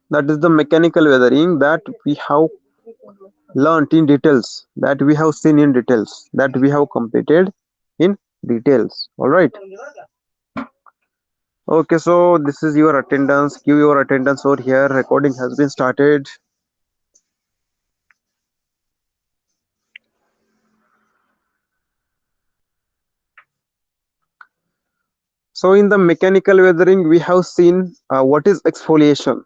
That is the mechanical weathering that we have learnt in details, that we have seen in details, that we have completed in details. All right. Okay, so this is your attendance. Give your attendance over here. Recording has been started. So in the mechanical weathering, we have seen what is exfoliation.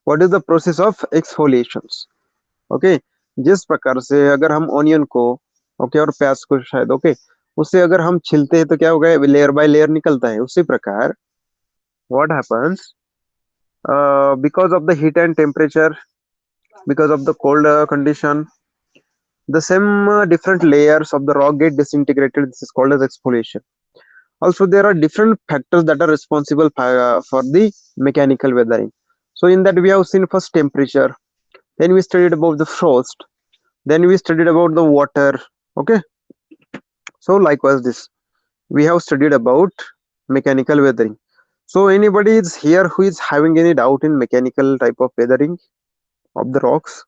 What is the process of exfoliations? Okay, जिस प्रकार से अगर हम onion को okay और प्याज को शायद ओके उससे अगर हम छिलते हैं तो क्या होगा, लेयर बाय लेयर निकलता है। उसी प्रकार what happens because of the heat and temperature, because of the cold condition, the same different layers of the rock get disintegrated. This is called as exfoliation. Also there are different factors that are responsible for the mechanical weathering. So in that we have seen first temperature, then we studied about the frost, then we studied about the water. Okay, so likewise this we have studied about mechanical weathering. So anybody is here who is having any doubt in mechanical type of weathering of the rocks?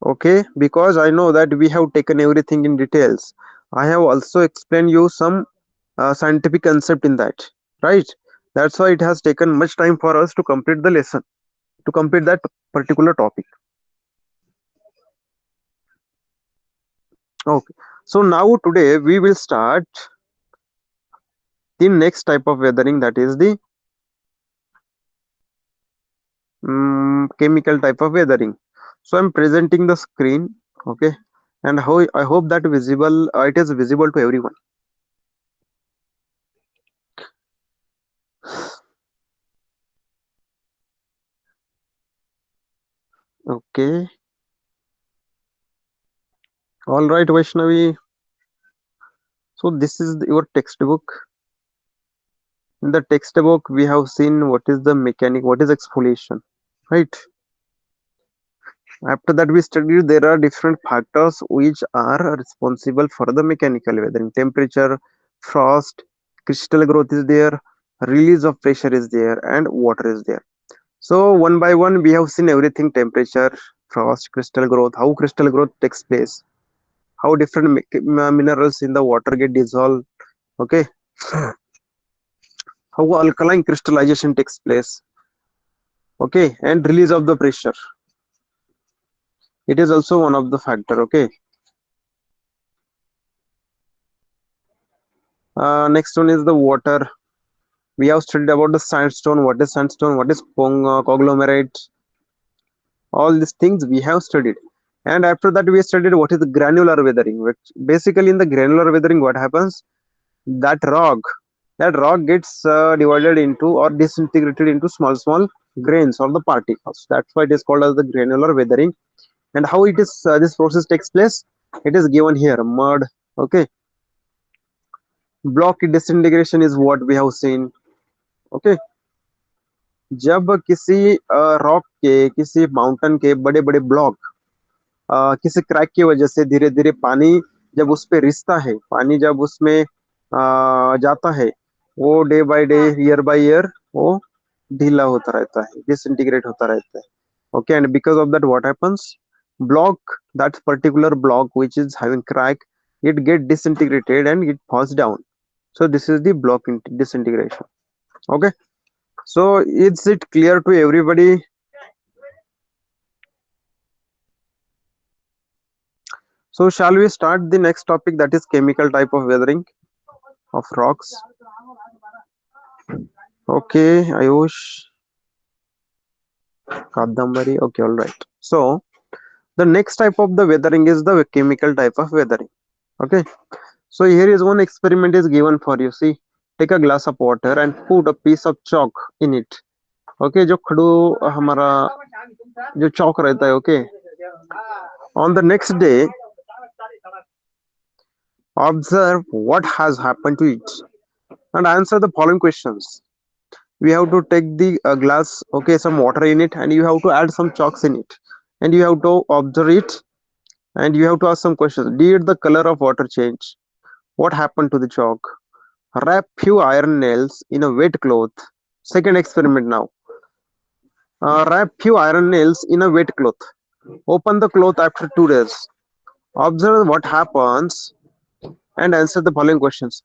Okay, because I know that we have taken everything in details. I have also explained you some scientific concept in that, right? That's why it has taken much time for us to complete the lesson, to complete that particular topic. Okay, so now today we will start the next type of weathering, that is the chemical type of weathering. So I'm presenting the screen, okay, and how I hope that visible, it is visible to everyone. Okay, all right, Vaishnavi. So this is your textbook. In the textbook, we have seen what is the mechanic, what is exfoliation, right? After that, we studied there are different factors which are responsible for the mechanical weathering. Temperature, frost, crystal growth is there, release of pressure is there, and water is there. So one by one, we have seen everything: temperature, frost, crystal growth, how crystal growth takes place, how different minerals in the water get dissolved. Okay, how alkaline crystallization takes place. Okay, and release of the pressure. It is also one of the factor. Okay, next one is the water. We have studied about the sandstone. What is sandstone? What is conglomerate? All these things we have studied. And after that, we studied what is the granular weathering. Which basically in the granular weathering, what happens? That rock, that rock gets divided into or disintegrated into small grains or the particles. That's why it is called as the granular weathering. And how it is this process takes place? It is given here: mud. Okay, block disintegration is what we have seen. Okay, जब किसी rock के, किसी mountain के बड़े बड़े block किसी crack की वजह से धीरे धीरे पानी जब उस पे रिसता है, पानी जब उसमें जाता है, वो day by day, year by year वो ढीला होता रहता है, डिसइंटीग्रेट होता रहता है. Okay, and because of that, what happens? Block, that particular block which is having crack, it get disintegrated and it falls down. So this is the block disintegration. Okay, so is it clear to everybody? So shall we start the next topic, that is chemical type of weathering of rocks? Okay, Ayush, Kadambari. Okay, all right. So the next type of the weathering is the chemical type of weathering. Okay, so here is one experiment is given for you. See, take a glass of water and put a piece of chalk in it. Okay, जो खड़ू हमारा जो chalk रहता है. Okay, on the next day, observe what has happened to it and answer the following questions. We have to take the glass, okay, some water in it, and you have to add some chalks in it, and you have to observe it, and you have to ask some questions. Did the color of water change? What happened to the chalk? Wrap few iron nails in a wet cloth. Second experiment now. Wrap few iron nails in a wet cloth. Open the cloth after 2 days. Observe what happens and answer the following questions.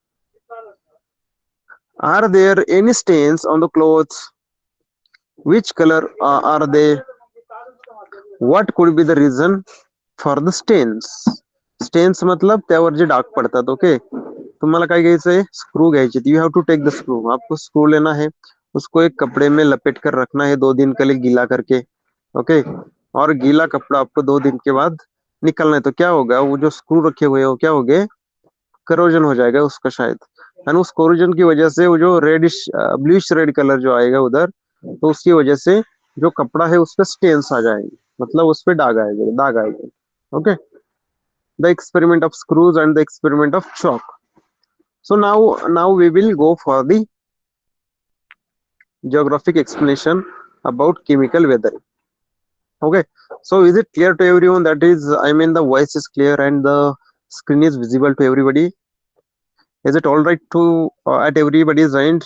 Are there any stains on the clothes? Which color are they? What could be the reason for the stains? Stains मतलब त्यावर जे डाग पडतात. Okay, तुम्हाला काय घ्यायचंय? Screw घ्यायचे. You have to take the screw. आपको screw लेना है, उसको एक कपड़े में लपेट कर रखना है 2 दिन के लिए गीला करके. ओके, और गीला कपड़ा आपको 2 दिन के बाद निकलना है. तो क्या होगा, वो जो स्क्रू रखे हुए हो क्या हो गए, करोजन हो जाएगा उसका शायद. एंड उस कोरोजन की वजह से वो जो रेडिश ब्लूइश रेड कलर जो आएगा उधर, तो उसकी वजह से जो कपड़ा है उस पर स्टेन्स आ जाएंगे, मतलब उस पर दाग आएंगे. Okay, the experiment of screws and the experiment of chalk. So now we will go for the geographic explanation about chemical weathering. Okay, so is it clear to everyone? That is, I mean, the voice is clear and the screen is visible to everybody. Is it all right to at everybody's end?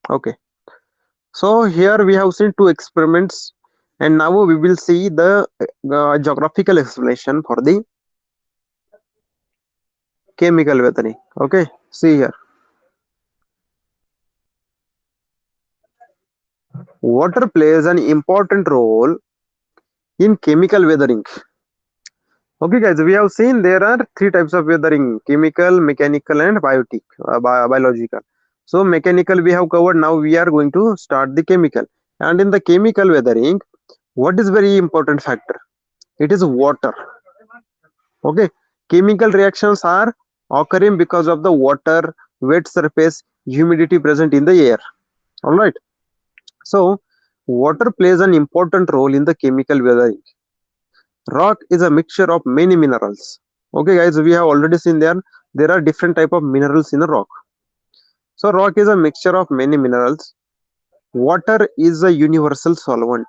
Okay, so here we have seen 2 experiments, and now we will see the geographical explanation for the chemical weathering. Okay, see here. Water plays an important role in chemical weathering. Okay guys, we have seen there are 3 types of weathering: chemical, mechanical and biological. So mechanical we have covered. Now we are going to start the chemical. And in the chemical weathering, what is very important factor? It is water. Okay, chemical reactions are occurring because of the water, wet surface, humidity present in the air. All right, so water plays an important role in the chemical weathering. Rock is a mixture of many minerals. Okay guys, we have already seen there are different type of minerals in a rock. So rock is a mixture of many minerals. Water is a universal solvent.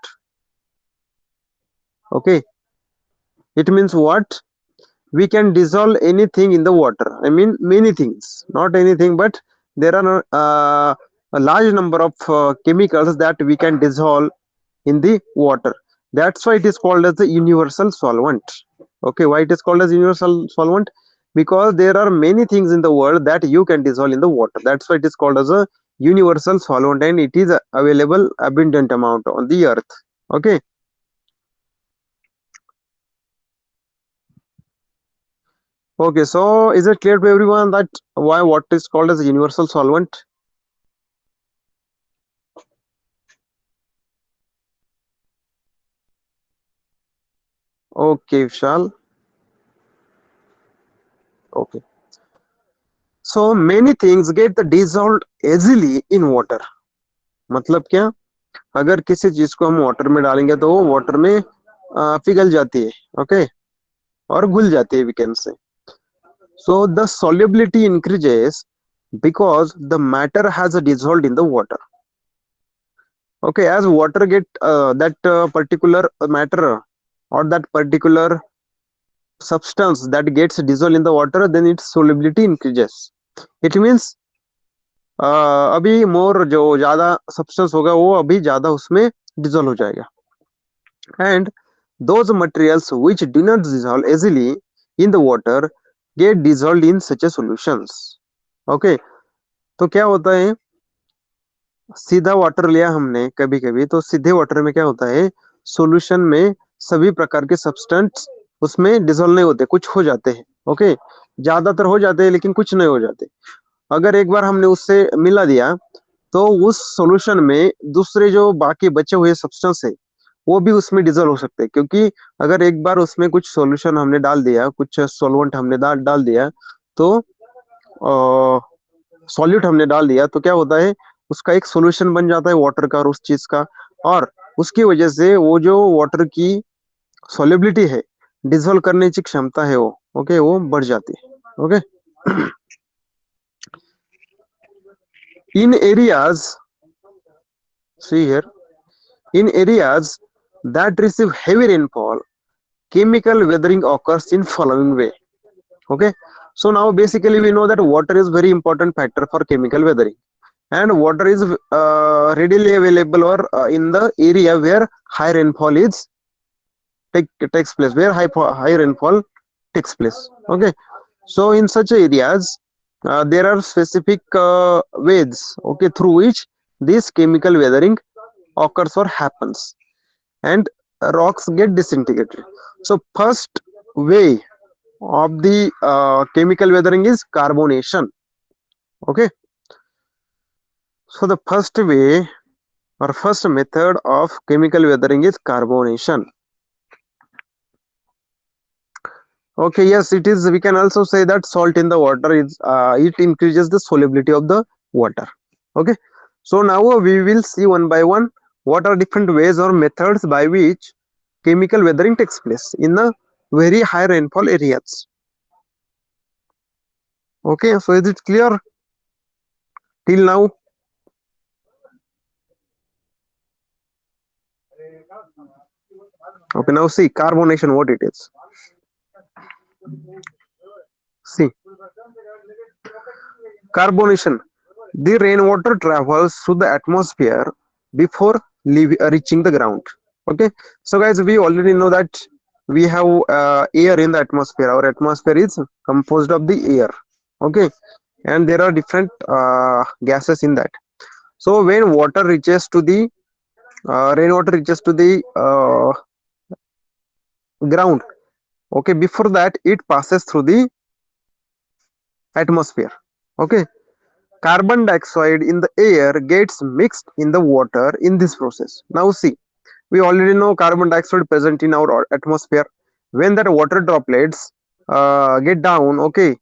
Okay, it means what? We can dissolve anything in the water. I mean many things, not anything, but there are a large number of chemicals that we can dissolve in the water. That's why it is called as the universal solvent. Okay, why it is called as universal solvent? Because there are many things in the world that you can dissolve in the water. That's why it is called as a universal solvent, and it is available abundant amount on the earth. Okay, okay, so is it clear to everyone that why what is called as a universal solvent? Okay, Vishal. Okay, so many things get dissolved easily in water. मतलब क्या, अगर किसी चीज को हम water में डालेंगे तो वो वाटर में पिघल जाती है. ओके, और घुल जाती है, we can say. So the solubility increases because the matter has dissolved in the water. Okay, as water get that particular matter or that particular substance that gets dissolved in the water, then its solubility increases. It means अभी मोर जो ज्यादा substance होगा वो अभी ज्यादा उसमें dissolve हो जाएगा. And those materials which do not dissolve easily in the water get dissolved in such a solutions. Okay, तो क्या होता है, सीधा वाटर लिया हमने कभी कभी, तो सीधे वाटर में क्या होता है, सॉल्यूशन में सभी प्रकार के सब्सटेंस उसमें डिसॉल्व नहीं होते, कुछ हो जाते हैं. ओके, ज्यादातर हो जाते हैं लेकिन कुछ नहीं हो जाते. अगर एक बार हमने उससे मिला दिया तो उस सॉल्यूशन में दूसरे जो बाकी बचे हुए सब्सटेंस है वो भी उसमें डिजोल्व हो सकते हैं. क्योंकि अगर एक बार उसमें कुछ सॉल्यूशन हमने डाल दिया, कुछ सॉल्वेंट हमने डाल दिया, तो सॉल्यूट हमने डाल दिया, तो क्या होता है, उसका एक सॉल्यूशन बन जाता है वाटर का और उस चीज का, और उसकी वजह से वो जो वाटर की सॉल्युबिलिटी है, डिसॉल्व करने की क्षमता है वो, ओके, वो बढ़ जाती है. Okay, in areas, see here, in areas that receive heavy rainfall, chemical weathering occurs in following way. Okay, so now basically we know that water is very important factor for chemical weathering, and water is readily available or in the area where high rainfall is takes place, where high rainfall takes place. Okay, so in such areas there are specific ways, okay, through which this chemical weathering occurs or happens, and rocks get disintegrated. So first way of the chemical weathering is carbonation. Okay, so the first way or first method of chemical weathering is carbonation. Okay, yes, it is. We can also say that salt in the water is it increases the solubility of the water. Okay, so now we will see one by one what are different ways or methods by which chemical weathering takes place in the very high rainfall areas. Okay, so is it clear till now? Okay, now see carbonation what it is. See, carbonation. The rainwater travels through the atmosphere before reaching the ground. Okay, so guys, we already know that we have air in the atmosphere. Our atmosphere is composed of the air. Okay, and there are different gases in that. So when water reaches to the rainwater reaches to the ground, okay, before that it passes through the atmosphere. Okay, carbon dioxide in the air gets mixed in the water in this process. Now see, we already know carbon dioxide present in our atmosphere. When that water droplets get down, okay,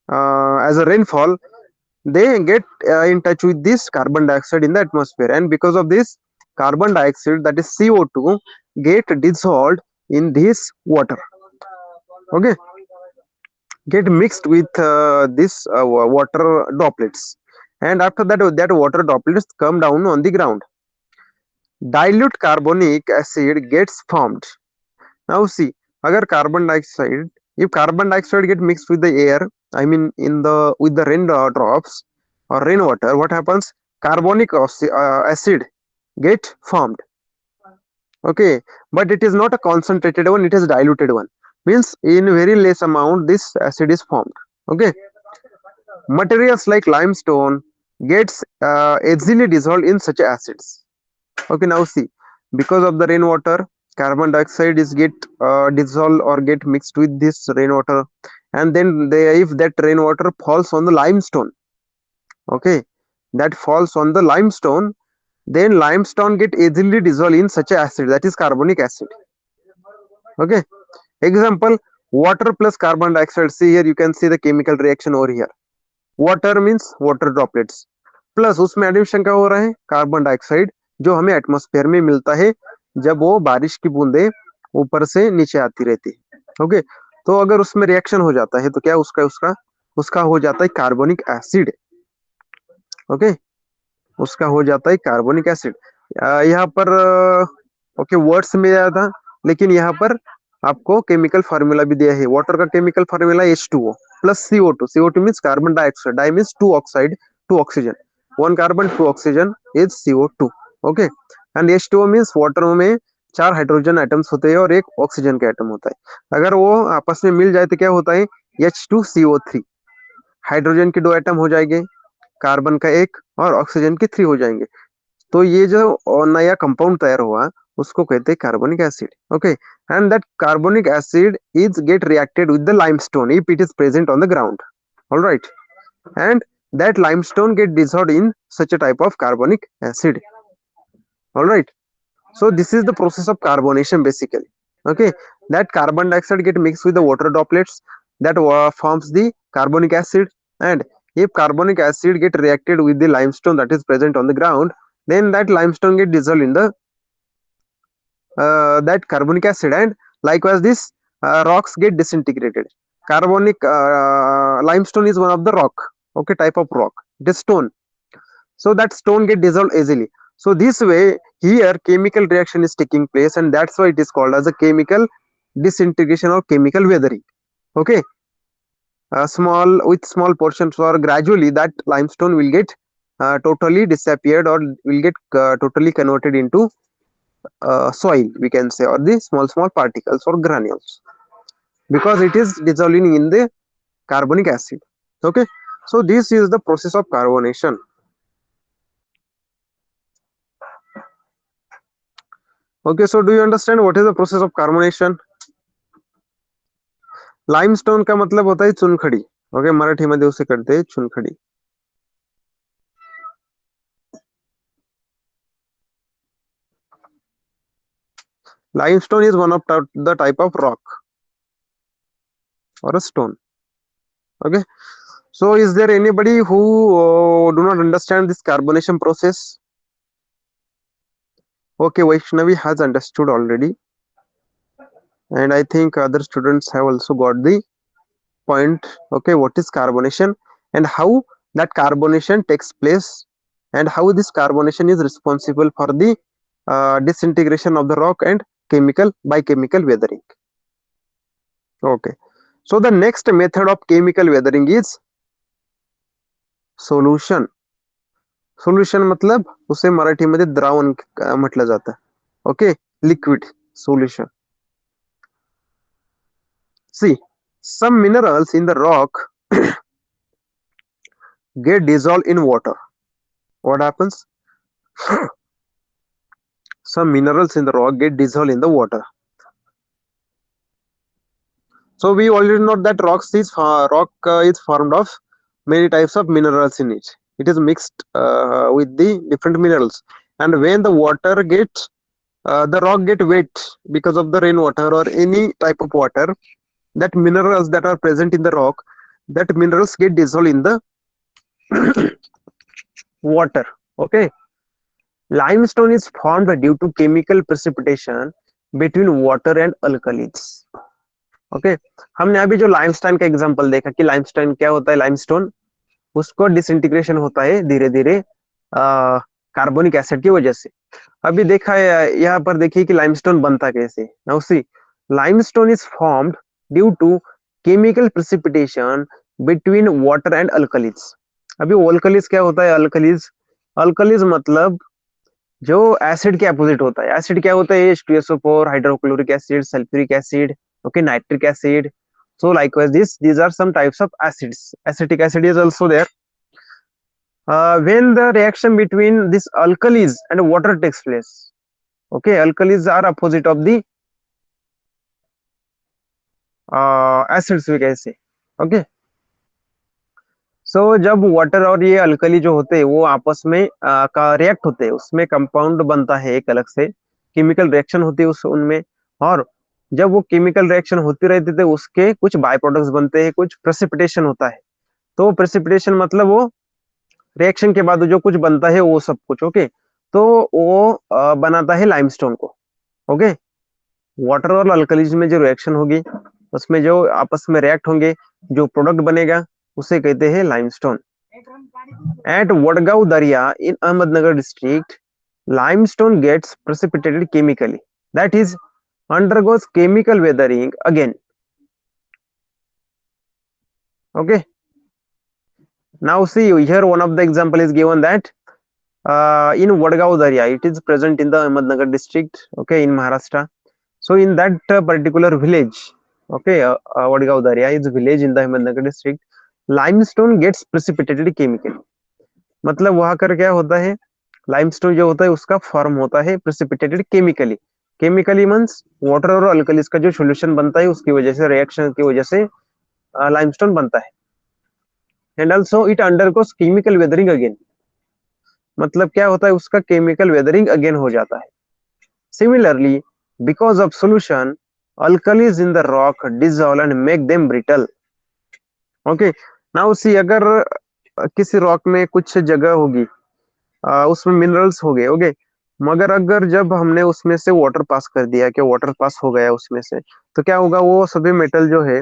as a rainfall, they get in touch with this carbon dioxide in the atmosphere, and because of this carbon dioxide, that is CO2, get dissolved in this water. Okay, get mixed with this water droplets, and after that that water droplets come down on the ground. Dilute carbonic acid gets formed. Now see, agar carbon dioxide, if carbon dioxide get mixed with the air, I mean in the with the rain drops or rainwater, what happens? Carbonic acid get formed. Okay, but it is not a concentrated one; it is diluted one. Means in very less amount, this acid is formed. Okay, materials like limestone gets easily dissolved in such acids. Okay, now see, because of the rainwater, carbon dioxide is get dissolved or get mixed with this rainwater, and then if that rainwater falls on the limestone, okay, that falls on the limestone, then limestone get easily dissolved in such a acid, that is carbonic acid. Okay, example, water plus carbon dioxide. See here, you can see the chemical reaction over here. Water means water droplets plus उसमें addition क्या हो रहा है? Carbon dioxide, जो हमें atmosphere में मिलता है जब वो बारिश की बूंदे ऊपर से नीचे आती रहती है. ओके, तो अगर उसमें रिएक्शन हो जाता है तो क्या उसका उसका उसका हो जाता है कार्बोनिक एसिड. ओके, उसका हो जाता है कार्बोनिक एसिड. यहाँ पर ओके वर्ड्स में आया था, लेकिन यहाँ पर आपको केमिकल फार्मूला भी दिया है. वाटर का chemical formula H2O plus CO2. CO2 means carbon dioxide, di means two oxide, two oxygen, one carbon two oxygen is CO2. Okay, and H2O means water में चार हाइड्रोजन एटम्स होते हैं और एक ऑक्सीजन का एटम होता है. अगर वो आपस में मिल जाए तो क्या होता है? H2CO3. हाइड्रोजन के दो एटम हो जाएंगे, कार्बन का एक और ऑक्सीजन के 3 हो जाएंगे. तो ये जो नया कंपाउंड तैयार हुआ उसको कहते हैं carbonic acid. Okay, and that carbonic acid is get reacted with the limestone if it is present on the ground. All right, and that limestone get dissolved in such a type of carbonic acid. All right, so this is the process of carbonation basically. Okay, that carbon dioxide get mixed with the water droplets, that forms the carbonic acid, and if carbonic acid get reacted with the limestone that is present on the ground, then that limestone get dissolved in the that carbonic acid, and likewise this rocks get disintegrated. Carbonic limestone is one of the rock, okay, type of rock, it is stone. So that stone get dissolved easily. So this way here chemical reaction is taking place, and that's why it is called as a chemical disintegration or chemical weathering. Okay, small portions, or gradually that limestone will get totally disappeared, or will get totally converted into soil, we can say, or the small particles or granules, because it is dissolving in the carbonic acid. Okay, so this is the process of carbonation. Okay, so do you understand what is the process of carbonation? Limestone का मतलब होता है चुनखडी. Okay, Marathi मध्ये उसे करते हैं चुनखडी. Limestone is one of the type of rock or a stone. Okay, so is there anybody who do not understand this carbonation process? Okay, Vaishnavi has understood already, and I think other students have also got the point. Okay, what is carbonation and how that carbonation takes place, and how this carbonation is responsible for the disintegration of the rock and by chemical weathering. Okay, so the next method of chemical weathering is solution. Solution मतलब उसे मराठीमध्ये द्रावण म्हटलं जातं. Okay, liquid solution. See, some minerals in the rock get dissolved in water. What happens? Some minerals in the rock get dissolved in the water. So we already know that rock is formed of many types of minerals in it. It is mixed with the different minerals, and when the water gets the rock get wet because of the rainwater or any type of water, that minerals that are present in the rock, that minerals get dissolved in the water. Okay, limestone is formed due to chemical precipitation between water and alkalis. Okay, हमने अभी जो limestone का example देखा कि limestone क्या होता है, limestone उसको डिसइंटीग्रेशन होता है धीरे धीरे कार्बोनिक एसिड की वजह से. अभी देखा है यहाँ पर, देखिए कि लाइमस्टोन बनता कैसे. Now see, limestone is formed due to chemical precipitation between water and alkalis. अभी अल्कलीज क्या होता है? अल्कलीज, अल्कलीज मतलब जो एसिड के अपोजिट होता है. एसिड क्या होता है? H2SO4, hydrochloric acid, sulphuric acid, okay, nitric acid. So likewise these are some types of acids. Acetic acid is also there. When the reaction between this alkalis and water takes place, okay, alkalis are opposite of the acids we can say. Okay, so जब water और ये alkali जो होते हैं वो आपस में का रिएक्ट होते हैं, उसमें कंपाउंड बनता है एक अलग से, केमिकल रिएक्शन होती है उस उनमें, और जब वो केमिकल रिएक्शन होती रहती है उसके कुछ बाय प्रोडक्ट्स बनते हैं, कुछ प्रेसिपिटेशन होता है. तो प्रेसिपिटेशन मतलब वो रिएक्शन के बाद जो कुछ बनता है वो सब कुछ. ओके, तो वो बनाता है लाइमस्टोन को. ओके, वाटर और अल्कलीज में जो रिएक्शन होगी उसमें जो आपस में रिएक्ट होंगे, जो प्रोडक्ट बनेगा उसे कहते हैं limestone. At Wadgaon Dariya in Ahmednagar district, limestone gets precipitated chemically, that is undergoes chemical weathering again. Okay, now see here one of the example is given that in Vadgaon Darya, it is present in the Ahmednagar district, okay, in Maharashtra. So in that particular village, okay, Vadgaon Darya is a village in the Ahmednagar district, limestone gets precipitated chemically. मतलब वहां कर क्या होता है, limestone जो होता है उसका फॉर्म होता है precipitated chemically. Chemically means water और अल्कलीज का जो सॉल्यूशन बनता है उसकी वजह से, रिएक्शन की वजह से लाइमस्टोन बनता है. And also it undergoes chemical weathering again. मतलब क्या होता है, उसका केमिकल वेदरिंग अगेन हो जाता है. Similarly, because of solution, alkalis in the rock dissolve and make them brittle. Okay, now see, अगर किसी रॉक में कुछ जगह होगी, उसमें मिनरल्स हो गए, ओके, मगर अगर जब हमने उसमें से वाटर पास कर दिया, कि वाटर पास हो गया उसमें से, तो क्या होगा, वो सभी मेटल जो है,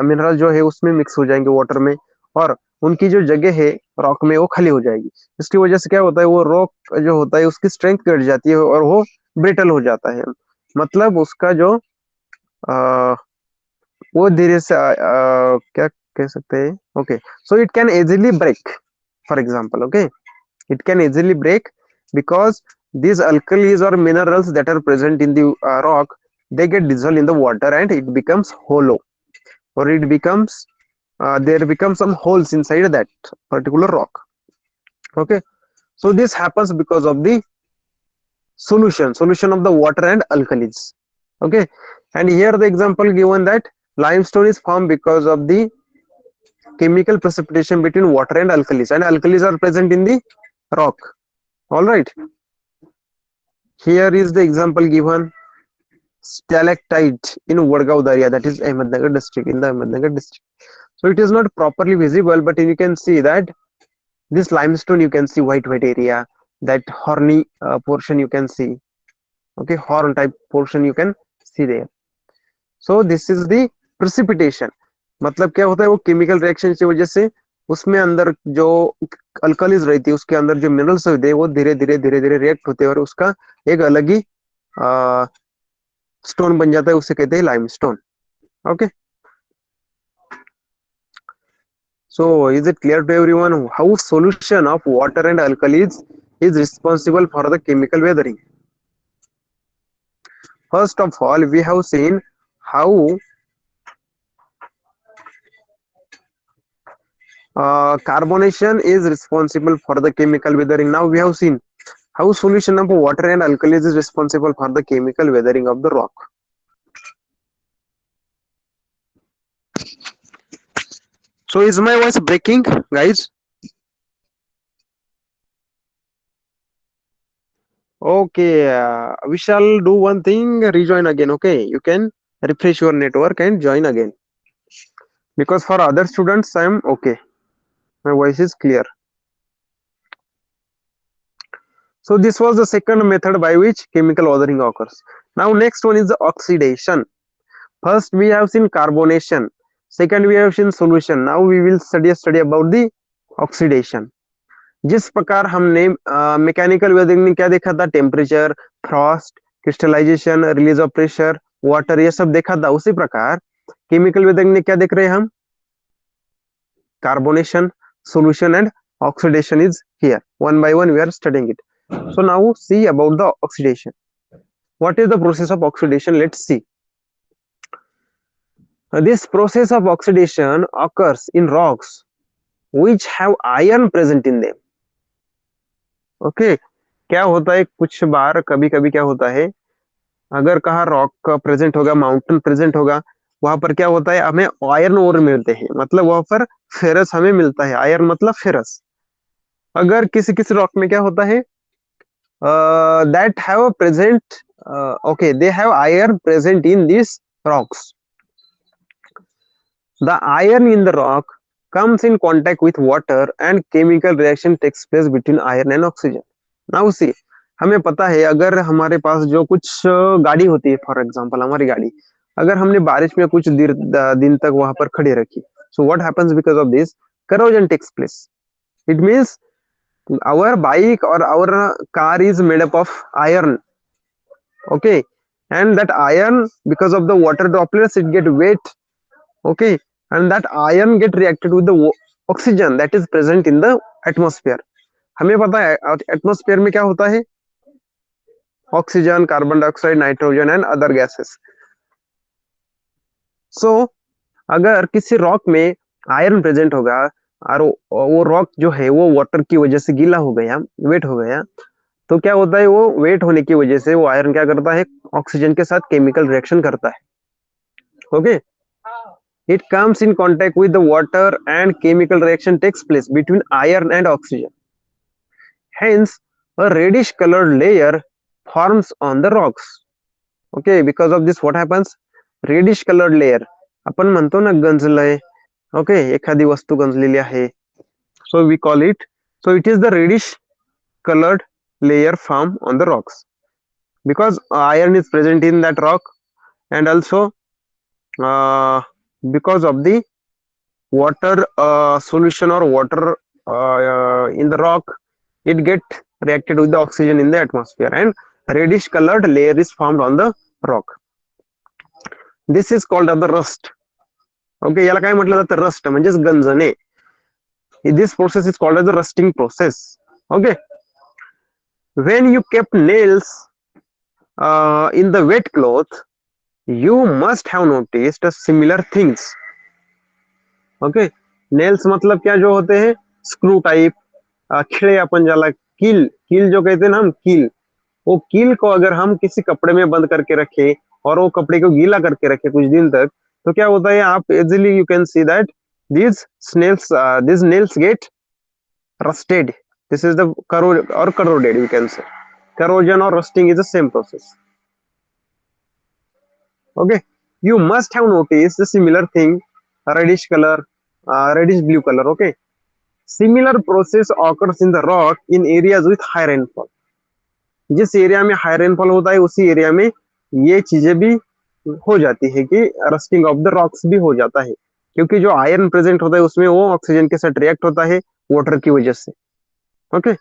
मिनरल जो है उसमें मिक्स हो जाएंगे वाटर में, और उनकी जो जगह है रॉक में वो खाली हो जाएगी. इसकी वजह से क्या होता है, वो रॉक जो होता है उसकी स्ट्रेंथ घट जाती है और वो ब्रिटल हो जाता है. मतलब उसका जो वो धीरे से क्या कह सकते हैं. Okay, so it can easily break, for example. Okay, it can easily break because these alkalis or minerals that are present in the rock, they get dissolved in the water and it becomes hollow, or it becomes there become some holes inside that particular rock. Okay, so this happens because of the solution of the water and alkalis. Okay, and here the example given that limestone is formed because of the chemical precipitation between water and alkalis are present in the rock. All right, here is the example given, stalactite in Wadgaon area, that is Ahmednagar district, in the Ahmednagar district. So it is not properly visible, but you can see that this limestone, you can see white area, that horny portion you can see. Okay, horn type portion you can see there. So this is the precipitation. मतलब क्या होता है, वो chemical reaction की वजह से उसमें अंदर जो अल्कलीज रहती है, उसके अंदर जो मिनरल्स होते हैं वो धीरे धीरे रिएक्ट होते हैं और उसका एक अलग ही स्टोन बन जाता है, उसे कहते हैं limestone. Okay, so is it clear to everyone how solution of water and alkalis is responsible for the chemical weathering? First of all, we have seen how carbonation is responsible for the chemical weathering. Now we have seen how solution of water and alkalis is responsible for the chemical weathering of the rock. So is my voice breaking, guys? Okay, we shall do one thing, rejoin again. Okay, you can refresh your network and join again, because for other students I am okay, my voice is clear. So this was the second method by which chemical weathering occurs. Now next one is the oxidation. First we have seen carbonation, second we have seen solution. Now we will study about the oxidation. जिस प्रकार हमने mechanical weathering में क्या देखा था, temperature, frost, crystallisation, release of pressure, water, ये सब देखा था, उसी प्रकार केमिकल वेदरिंग में क्या देख रहे हैं हम, carbonation, solution and oxidation is here. One by one we are studying it. So now see about the oxidation. What is the process of oxidation? Let's see. This process of oxidation occurs in rocks which have iron present in them. Okay, क्या होता है, कुछ बार कभी कभी क्या होता है, अगर कहा रॉक प्रेजेंट होगा, माउंटेन प्रेजेंट होगा, वहां पर क्या होता है, हमें आयरन ओर मिलते हैं, मतलब वहां पर फेरस हमें मिलता है. आयरन मतलब फेरस. अगर किसी किसी रॉक में क्या होता है, that have a present okay, they have iron present in these rocks. The iron in the rock comes in contact with water and chemical reaction takes place between iron and oxygen. Now see, हमें पता है अगर हमारे पास जो कुछ गाड़ी होती है, फॉर एग्जांपल हमारी गाड़ी, अगर हमने बारिश में कुछ दिन तक वहां पर खड़ी रखी, so what happens because of this, corrosion takes place. It means our bike or our car is made up of iron. Okay, and that iron, because of the water droplets, it get wet. Okay, and that iron get reacted with the oxygen that is present in the atmosphere. हमें पता है atmosphere में क्या होता है, oxygen, carbon dioxide, nitrogen and other gases. So अगर किसी rock में आयरन प्रेजेंट होगा और वो रॉक जो है वो वाटर की वजह से गीला हो गया, वेट हो गया, तो क्या होता है, वो वेट होने की वजह से वो आयरन क्या करता है, ऑक्सीजन के साथ केमिकल रिएक्शन करता है. Okay, it comes in contact with the water and chemical reaction takes place between iron and oxygen. Hence a reddish colored layer forms on the rocks. Okay, because of this what happens, reddish colored layer, आपण म्हणतो ना गंजलय. Okay, एखादी वस्तू गंजलेली आहे, so we call it, so it is the reddish colored layer formed on the rocks because iron is present in that rock, and also because of the water solution or water in the rock, it get reacted with the oxygen in the atmosphere and reddish colored layer is formed on the rock. This is called as the rust. Okay, याला काय म्हटलं जातं, rust म्हणजेच गंजणे. This process is called as the rusting process. Okay, when you kept nails in the wet cloth, you must have noticed similar things. Okay, nails मतलब क्या, जो होते हैं स्क्रू टाइप, खिले अपन जाला, कील, कील जो कहते हैं ना हम, कील, वो कील को अगर हम किसी कपड़े में बंद करके रखे और वो कपड़े को गीला करके रखे कुछ दिन तक, तो क्या होता है, आप easily you can see that these nails get rusted. This is the corroded, you can say. Corrosion or rusting is the same process. Okay, you must have noticed the similar thing, reddish color, reddish blue color. Okay, similar process occurs in the rock in areas with high rainfall. जिस area में high rainfall होता है उसी area में ये चीजें भी हो जाती है कि रस्टिंग ऑफ द रॉक्स भी हो जाता है, क्योंकि जो आयरन प्रेजेंट होता है उसमें वो ऑक्सीजन के साथ रिएक्ट होता है वाटर की वजह से. Okay,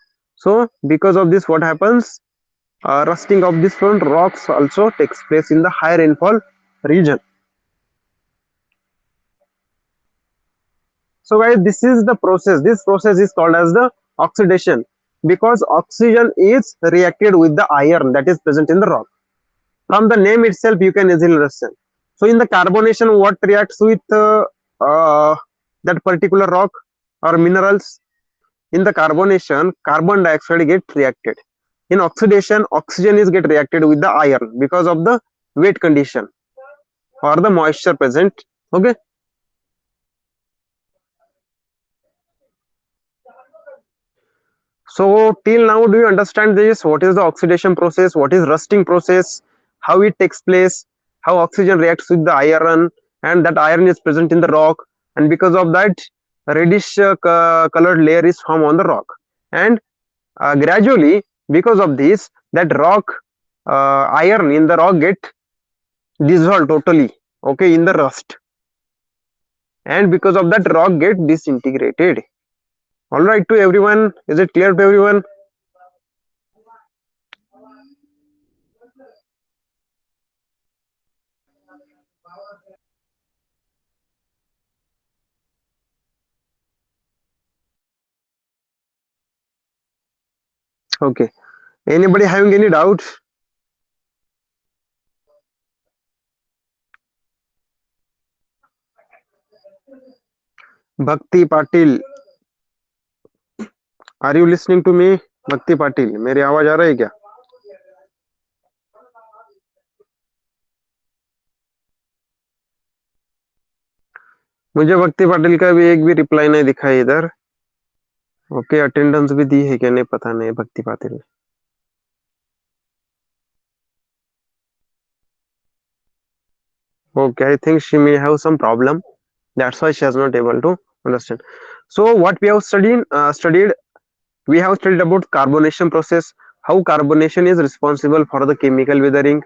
so because of this what happens, rusting of these front rocks also takes place in the high rainfall region. So guys, this is the process. This process is called as the oxidation, because oxygen is reacted with the iron that is present in the rock. From the name itself you can easily understand. So in the carbonation, what reacts with that particular rock or minerals? In the carbonation, carbon dioxide get reacted. In oxidation, oxygen is get reacted with the iron because of the wet condition or the moisture present. Okay, so till now do you understand this? What is the oxidation process, what is rusting process, how it takes place, how oxygen reacts with the iron, and that iron is present in the rock, and because of that reddish colored layer is formed on the rock, and gradually because of this that rock iron in the rock get dissolved totally, okay, in the rust, and because of that rock get disintegrated. All right to everyone, is it clear to everyone? Okay, anybody having any doubt? Bhakti Patil, are you listening to me? Bhakti Patil, मेरी आवाज आ रही है क्या? मुझे भक्ति पाटिल का भी एक भी रिप्लाई नहीं दिखा है इधर. ओके, अटेंडेंस भी दी है क्या नहीं पता नहीं भक्ति पाटिल ने. Okay, I think she may have some problem. That's why she is not able to understand. So what we have studied, we have studied about carbonation process, how carbonation is responsible for the chemical weathering,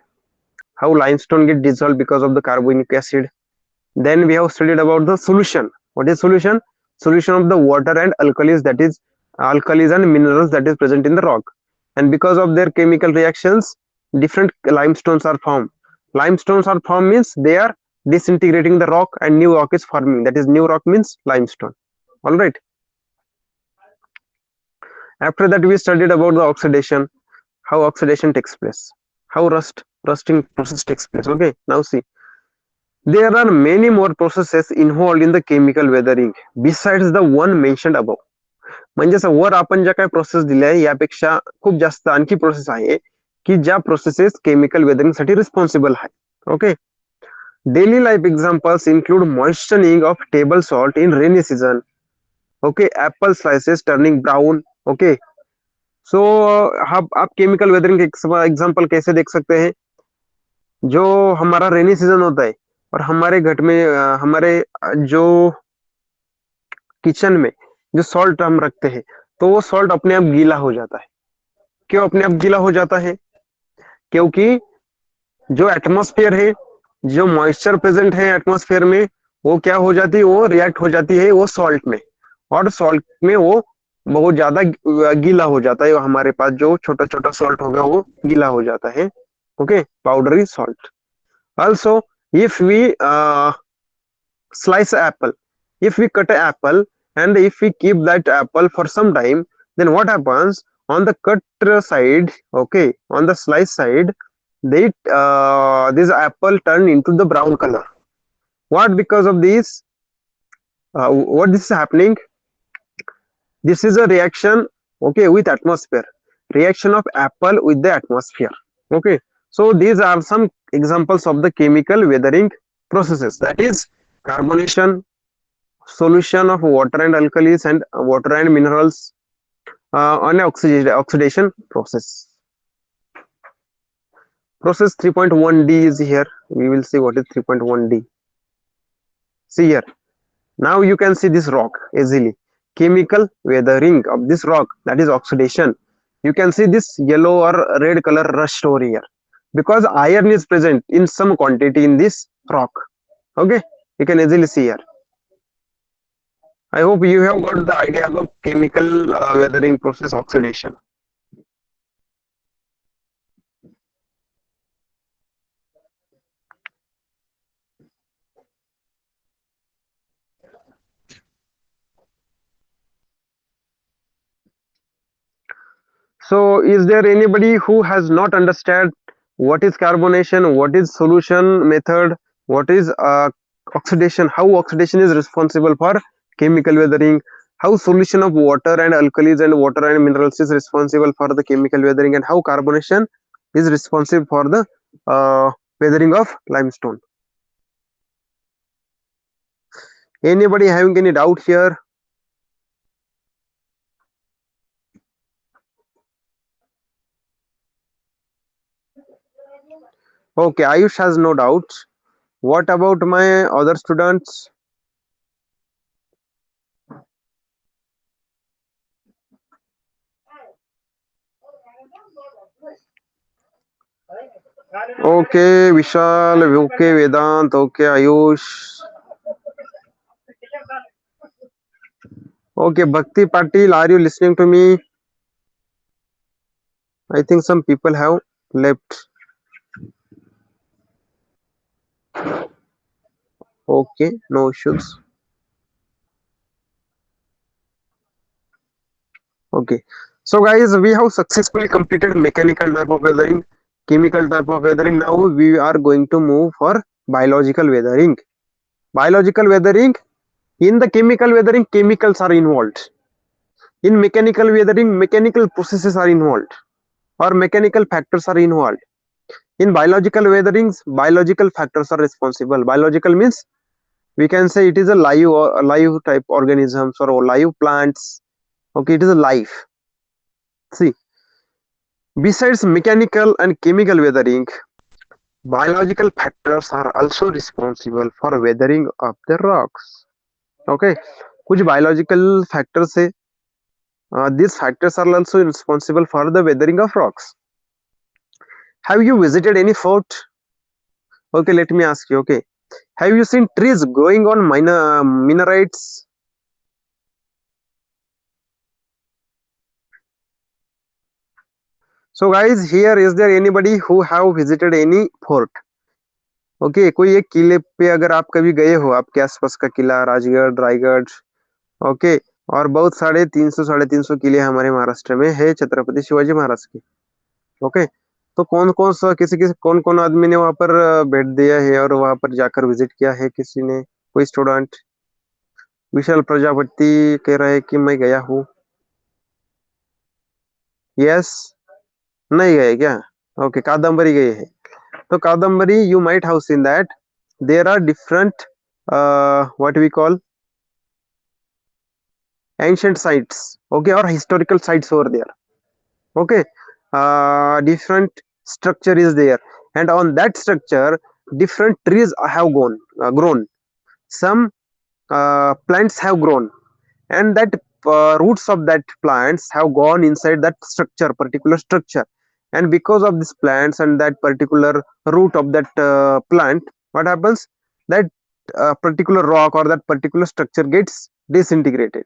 how limestone get dissolved because of the carbonic acid. Then we have studied about the solution. What is solution? Solution of the water and alkalis, that is alkalis and minerals that is present in the rock. And because of their chemical reactions, different limestones are formed. Limestones are formed means they are disintegrating the rock and new rock is forming. That is new rock means limestone. All right. After that, we studied about the oxidation, how oxidation takes place, how rusting process takes place. Okay. Now see, there are many more processes involved in the chemical weathering besides the one mentioned above. म्हणजे वर आपण ज्या काही process दिल्या आहे यापेक्षा खूप जास्त आणखी प्रोसेस आहे की ज्या प्रोसेसेस केमिकल वेदरिंग साठी रिस्पॉन्सिबल आहे. Okay, daily life examples include moisturing of table salt in rainy season. Okay, apple slices turning brown. Okay, so आप केमिकल वेदरिंग एग्जांपल कैसे देख सकते हैं? जो हमारा रेनी सीजन होता है और हमारे घर में हमारे जो किचन में जो सॉल्ट हम रखते हैं तो वो सॉल्ट अपने आप गीला हो जाता है. क्यों अपने आप गीला हो जाता है? क्योंकि जो एटमॉस्फेयर है, जो मॉइस्चर प्रेजेंट है एटमॉस्फेयर में, वो क्या हो जाती है, वो रिएक्ट हो जाती है वो सॉल्ट में, और सॉल्ट में वो बहुत ज्यादा गीला हो जाता है. हमारे पास जो छोटा छोटा सॉल्ट होगा वो गीला हो जाता है. Okay, powdery salt. Also, if we slice apple. If we cut an apple and if we keep that apple for some time, then what happens on the cut side, okay, on the slice side, they this apple turn into the brown color. What? Because of this, what this is happening? This is a reaction, okay, with atmosphere. Reaction of apple with the atmosphere. Okay, so these are some examples of the chemical weathering processes. That is carbonation, solution of water and alkalis and water and minerals on oxidation process. Process 3.1D is here. We will see what is 3.1D. See here. Now you can see this rock easily. Chemical weathering of this rock, that is oxidation. You can see this yellow or red color rust over here because iron is present in some quantity in this rock. Okay, you can easily see here. I hope you have got the idea of chemical weathering process oxidation. So, is there anybody who has not understood what is carbonation, what is solution method, what is oxidation, how oxidation is responsible for chemical weathering, how solution of water and alkalis and water and minerals is responsible for the chemical weathering, and how carbonation is responsible for the weathering of limestone? Anybody having any doubt here? Okay, Ayush has no doubt. What about my other students? Okay, Vishal, okay, Vedant, okay, Ayush. Okay, Bhakti Patil, are you listening to me? I think some people have left. Okay, no issues. Okay, so guys, we have successfully completed mechanical type of weathering, chemical type of weathering. Now we are going to move for biological weathering. Biological weathering, in the chemical weathering, chemicals are involved. In mechanical weathering, mechanical processes are involved or mechanical factors are involved. In biological weatherings, biological factors are responsible. Biological means we can say it is a live or a live type organisms or live plants. Okay, it is a life. See, besides mechanical and chemical weathering, biological factors are also responsible for weathering of the rocks. Okay, कुछ biological factors है. These factors are also responsible for the weathering of rocks. Have you visited any fort? Okay, let me ask you. Okay, have you seen trees growing on minerites? So guys, here is there anybody who have visited any fort? Okay, कोई एक किले पे अगर आप कभी गए हो, आपके आसपास का किला, राजगढ़, रायगढ़, ओके, और बहुत साढ़े तीन सौ किले हमारे महाराष्ट्र में है छत्रपति शिवाजी महाराज के. ओके, तो कौन कौन सा किसी किसी कौन कौन आदमी ने वहां पर भेंट दिया है और वहां पर जाकर विजिट किया है? किसी ने, कोई स्टूडेंट? विशाल प्रजापति कह रहा है कि मैं गया हूँ. यस, नहीं गए क्या? ओके, कादम्बरी गए हैं. तो Kadambari, you might have seen that there are different what we call ancient sites, okay, or historical sites over there. Okay, different structure is there, and on that structure different trees have grown. Some plants have grown, and that roots of that plants have gone inside that structure, particular structure, and because of these plants and that particular root of that plant, what happens? That particular rock or that particular structure gets disintegrated.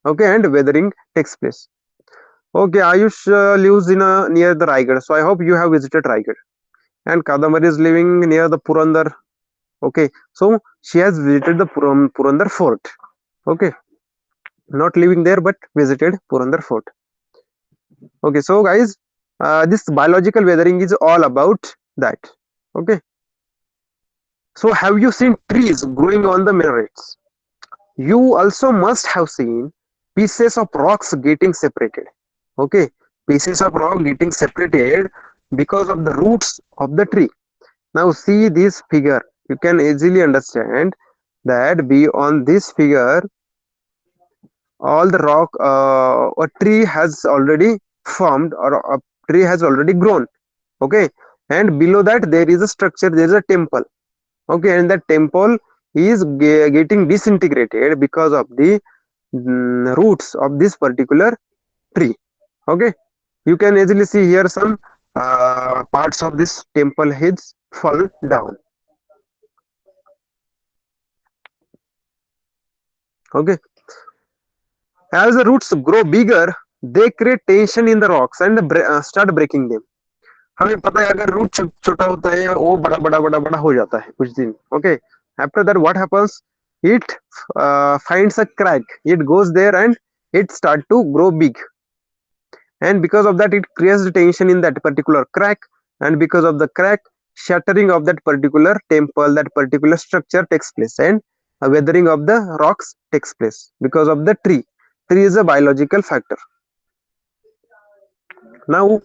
Okay, and weathering takes place. Okay, Ayush lives in near the Raigad, so I hope you have visited Raigad. And Kadambari is living near the Purandar. Okay, so she has visited the Purandar fort. Okay, not living there but visited Purandar fort. Okay, so guys, this biological weathering is all about that. Okay, so have you seen trees growing on the minarets? You also must have seen pieces of rocks getting separated. Okay, pieces of rock getting separated because of the roots of the tree. Now see this figure, you can easily understand that beyond this figure all the rock, a tree has already formed or a tree has already grown. Okay, and below that there is a structure, there is a temple. Okay, and that temple is getting disintegrated because of the roots of this particular tree. Okay, you can easily see here some parts of this temple has fallen down. Okay, as the roots grow bigger they create tension in the rocks and start breaking them. हमें पता है अगर root छोटा होता है वो बड़ा बड़ा बड़ा बड़ा हो जाता है कुछ दिन. Okay, after that what happens, it finds a crack, it goes there and it start to grow big, and because of that it creates the tension in that particular crack, and because of the crack shattering of that particular temple, that particular structure takes place, and a weathering of the rocks takes place because of the tree is a biological factor. Now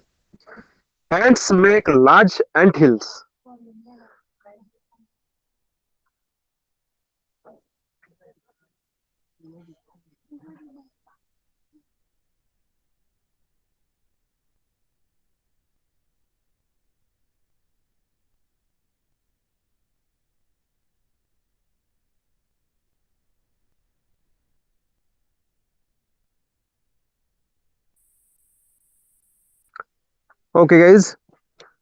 ants make large ant hills. Okay guys,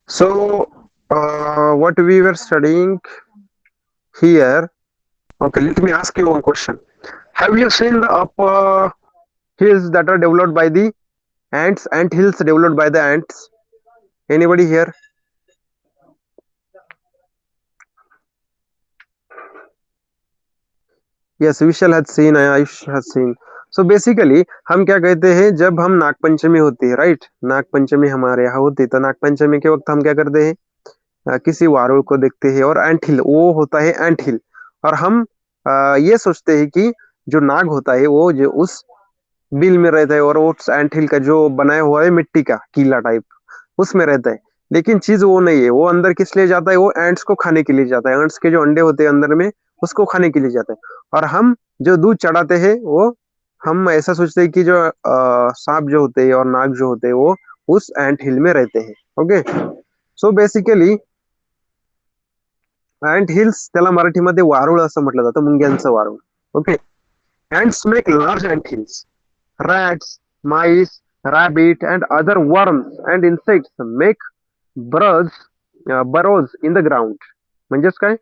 so what we were studying here. Okay, let me ask you one question. Have you seen the upper hills that are developed by the ants, ant hills developed by the ants? Anybody here? Yes, Vishal has seen, Ayush has seen. So basically हम क्या कहते हैं, जब हम नागपंचमी होती है, right, Nagpanchami हमारे यहाँ होती है, तो नागपंचमी के वक्त हम क्या करते हैं, किसी वारुल को देखते हैं और एंट हिल, वो होता है एंट हिल, और हम ये सोचते हैं कि जो नाग होता है वो जो उस बिल में रहता है और वो एंट हिल का जो बनाया हुआ है मिट्टी का कीला टाइप उसमें रहता है, लेकिन चीज वो नहीं है, वो अंदर किस लिए जाता है, वो एंट्स को खाने के लिए जाता है, एंट्स के जो अंडे होते हैं अंदर में उसको खाने के लिए जाता है, और हम जो दूध चढ़ाते हैं वो हम ऐसा सोचते हैं कि जो सांप जो होते हैं और नाग जो होते हैं वो उस एंट हिल में रहते हैं. Okay, so basically ant hills त्याला मराठीमध्ये वारुळ असं म्हटलं जातं, मुंग्यांचं वारुळ. Okay, ants make large ant hills. Rats, mice, rabbit and other worms and insects make burrows in the ground. म्हणजेच काय,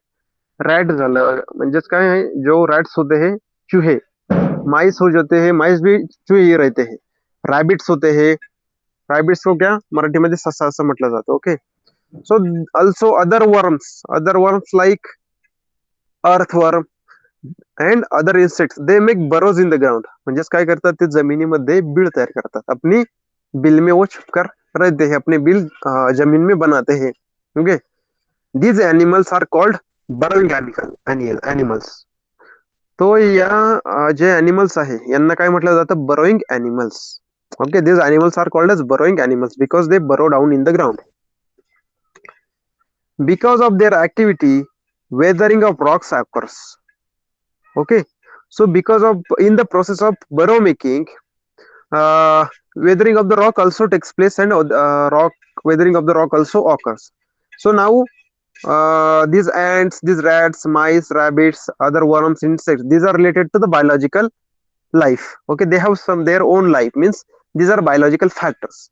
रॅट झालं म्हणजेच काय है, जो रैट्स होते हैं चूहे, माइस हो जाते हैं, माइस भी चूहे ही रहते हैं, रैबिट्स होते हैं, रैबिट्स को क्या मराठी मध्ये ससा असं म्हटलं जातं. Okay, so also other worms like earthworm and other insects they make burrows in the ground. म्हणजेच काय करतात, ते जमिनीमध्ये बीळ तयार करतात, अपनी बिल में वो छुपकर रहते हैं, अपने बिल जमीन में बनाते हैं. Okay, these animals are called burrowing animals. तो या जे एनिमल्स आहे यांना काय म्हटलं जातं, burrowing animals. Okay, these animals are called as burrowing animals because they burrow down in the ground. Because of their activity, weathering of rocks occurs. Okay, so because of in the process of burrow making, weathering of the rock also takes place, and rock weathering of the rock also occurs. So now these ants, these rats, mice, rabbits, other worms, insects, these are related to the biological life. Okay, they have some their own life, means these are biological factors,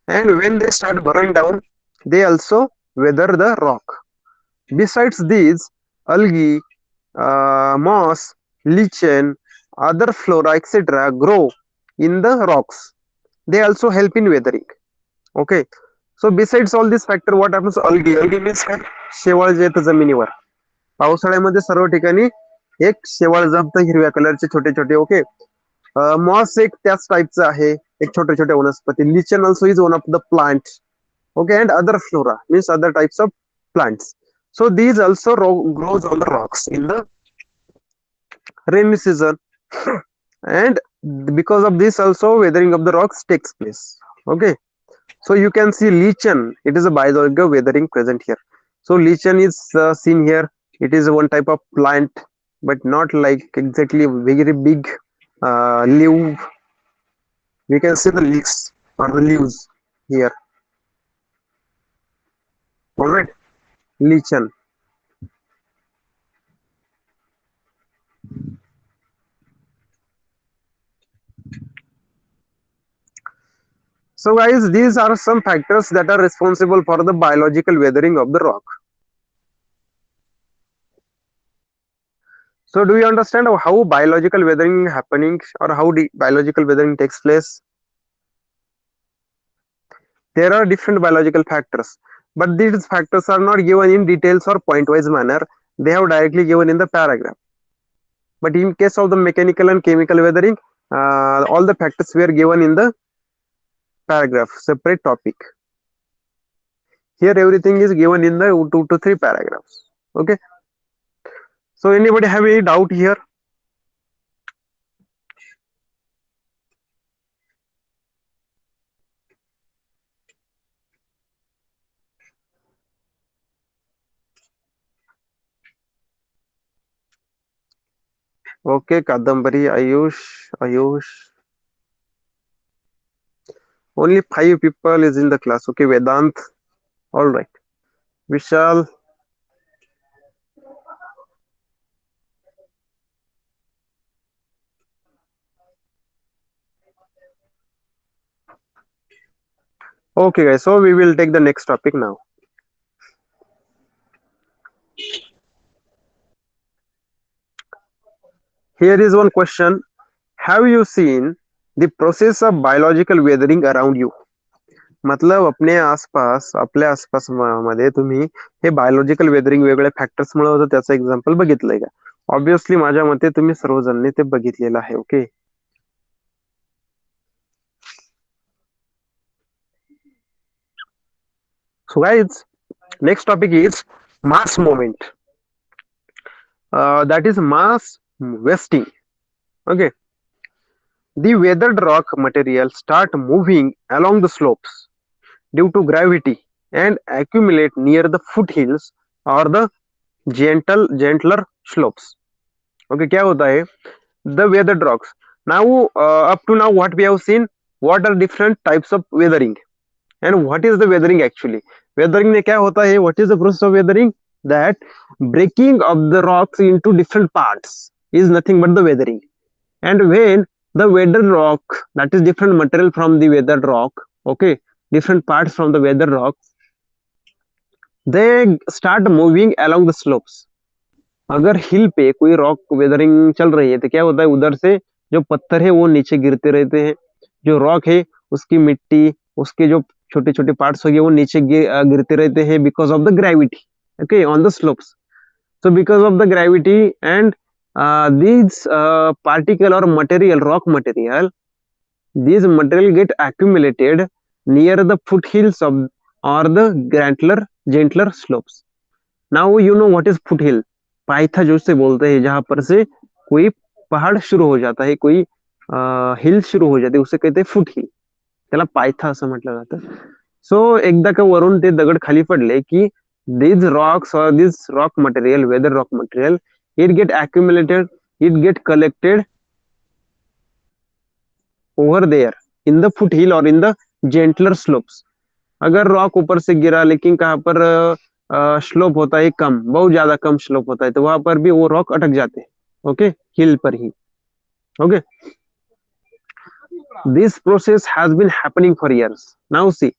and when they start burrowing down they also weather the rock. Besides these, algae, moss, lichen, other flora, etc., grow in the rocks. They also help in weathering. Okay. So besides all this factor, what happens? Algae. Algae means काय? शेवाळ जे येतं जमिनीवर. पावसाळ्यामध्ये सर्व ठिकाणी एक शेवाळ जमतं हिरव्या कलरचे छोटे छोटे. ओके, मॉस एक त्याच टाईपचं आहे, एक छोटे छोटे वनस्पती. Lichen also is one of the plant. Okay, and other flora means other types of plants. So these also grows on the rocks in the rainy season. And because of this also weathering of the rocks takes place. Okay, so you can see lichen, it is a biological weathering present here. So lichen is seen here. It is one type of plant, but not like exactly very big leaf. We can see the leaves or the leaves here. All right, lichen. So guys, these are some factors that are responsible for the biological weathering of the rock. So do you understand how biological weathering happening, or how biological weathering takes place? There are different biological factors, but these factors are not given in details or point-wise manner. They have directly given in the paragraph. But in case of the mechanical and chemical weathering, all the factors were given in the paragraph, separate topic. Here everything is given in the 2 to 3 paragraphs. Okay. So anybody have any doubt here? Okay, Kadambari, Ayush. Only 5 people is in the class. Okay, Vedant. All right. Vishal. Okay, guys. So we will take the next topic now. Here is one question. Have you seen the process of biological weathering around you? मतलब अपने आसपास, आपल्या आसपास मध्ये तुम्ही हे biological weathering वेगवेगळ्या factors मुळे होतं त्याचं एक्झाम्पल बघितलंय का? ऑब्विसली माझ्या मते तुम्ही सर्वजणांनी ते बघितलेलं आहे. Okay, so guys, next topic is mass movement. That is mass wasting. Okay, the weathered rock material start moving along the slopes due to gravity and accumulate near the foothills or the gentler slopes. Okay, क्या होता है? The weathered rocks. Now, up to now, what we have seen, what are different types of weathering, and what is the weathering actually? Weathering में क्या होता है? What is the process of weathering? That breaking of the rocks into different parts is nothing but the weathering. And when the weathered rock, that is different material from the weathered rock, okay, different parts from the weathered rock, they start moving along the slopes. अगर हिल पे कोई rock weathering चल रही है तो क्या होता है, उधर से जो पत्थर है वो नीचे गिरते रहते हैं, जो रॉक है उसकी मिट्टी, उसके जो छोटे छोटे पार्ट्स हो गए वो नीचे गिरते रहते हैं because of the gravity. Okay, on the slopes. So because of the gravity and these particle or material, rock material, these material get accumulated near the foothills of or the gentler slopes. Now you know what is foothill. पायथा जो से बोलते हैं जहां पर से कोई पहाड़ शुरू हो जाता है, कोई हिल शुरू हो जाते, उसे कहते हैं फुट हिल. त्याला पायथा असं म्हटलं जातं. सो एकदा का वरून ते दगड खाली पडले की these rocks or this rock material, weather rock material, it get accumulated, it get collected over there in the foothill or in the gentler slopes. अगर रॉक ऊपर से गिरा लेकिन कहाँ पर स्लोप होता है कम, बहुत ज्यादा कम स्लोप होता है, तो वहां पर भी वो रॉक अटक जाते हैं. ओके, हिल पर ही. Okay, this process has been happening for years. Now see,